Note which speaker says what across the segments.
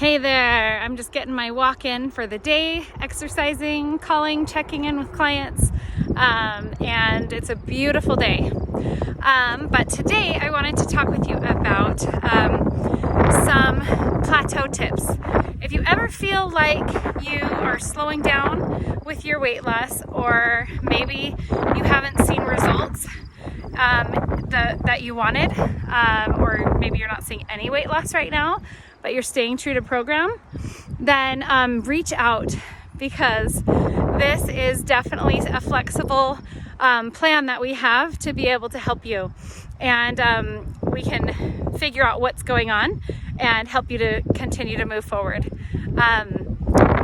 Speaker 1: Hey there, I'm just getting my walk in for the day, exercising, calling, checking in with clients, and it's a beautiful day. But today I wanted to talk with you about some plateau tips. If you ever feel like you are slowing down with your weight loss, or maybe you haven't seen results that you wanted, or maybe you're not seeing any weight loss right now, but you're staying true to program, then reach out, because this is definitely a flexible plan that we have to be able to help you. And we can figure out what's going on and help you to continue to move forward.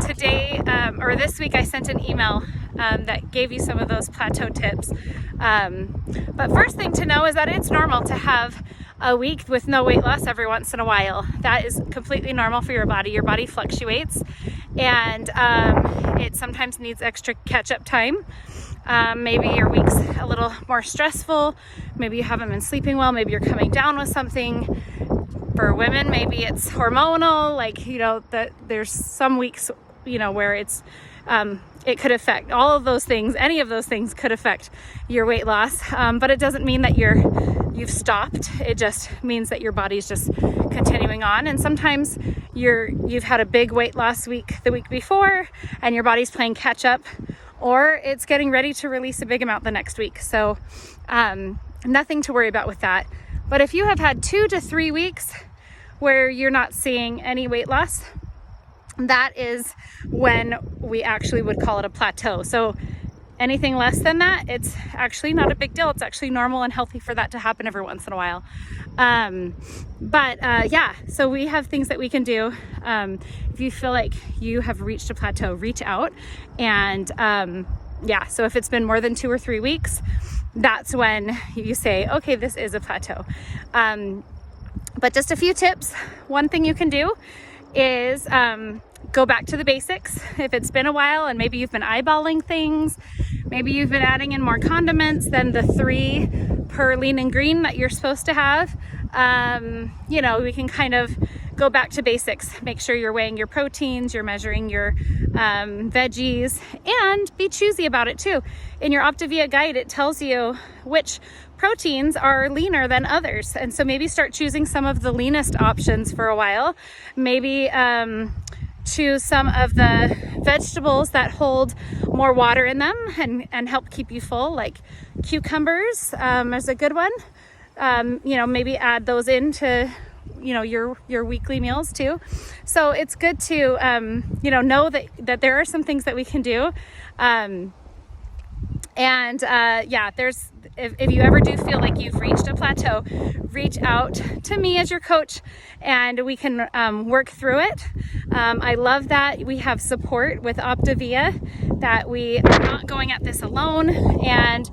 Speaker 1: Today, or this week, I sent an email that gave you some of those plateau tips. But first thing to know is that it's normal to have a week with no weight loss every once in a while. That is completely normal for your body. Your body fluctuates, and it sometimes needs extra catch-up time. Maybe your week's a little more stressful. Maybe you haven't been sleeping well. Maybe you're coming down with something. For women, maybe it's hormonal, that there's some weeks, where it's it could affect all of those things. Any of those things could affect your weight loss, but it doesn't mean that you've stopped. It just means that your body's just continuing on. And sometimes you've had a big weight loss week the week before, and your body's playing catch up, or it's getting ready to release a big amount the next week. So nothing to worry about with that. But if you have had 2 to 3 weeks where you're not seeing any weight loss, that is when we actually would call it a plateau. So anything less than that, it's actually not a big deal. It's actually normal and healthy for that to happen every once in a while. So we have things that we can do. If you feel like you have reached a plateau, reach out. And so if it's been more than 2 or 3 weeks, that's when you say, okay, this is a plateau. But just a few tips. One thing you can do is go back to the basics. If it's been a while and maybe you've been eyeballing things, maybe you've been adding in more condiments than the 3 per lean and green that you're supposed to have, we can kind of go back to basics. Make sure you're weighing your proteins, you're measuring your veggies, and be choosy about it too. In your Optavia guide, it tells you which proteins are leaner than others. And so maybe start choosing some of the leanest options for a while. Maybe choose some of the vegetables that hold more water in them and help keep you full, like cucumbers is a good one. Maybe add those into your weekly meals too. So it's good to know that there are some things that we can do. If you ever do feel like you've reached a plateau, reach out to me as your coach, and we can work through it. I love that we have support with Optavia, that we are not going at this alone, and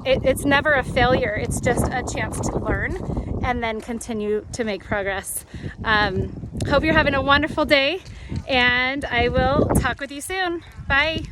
Speaker 1: it's never a failure. It's just a chance to learn and then continue to make progress. Hope you're having a wonderful day, and I will talk with you soon. Bye.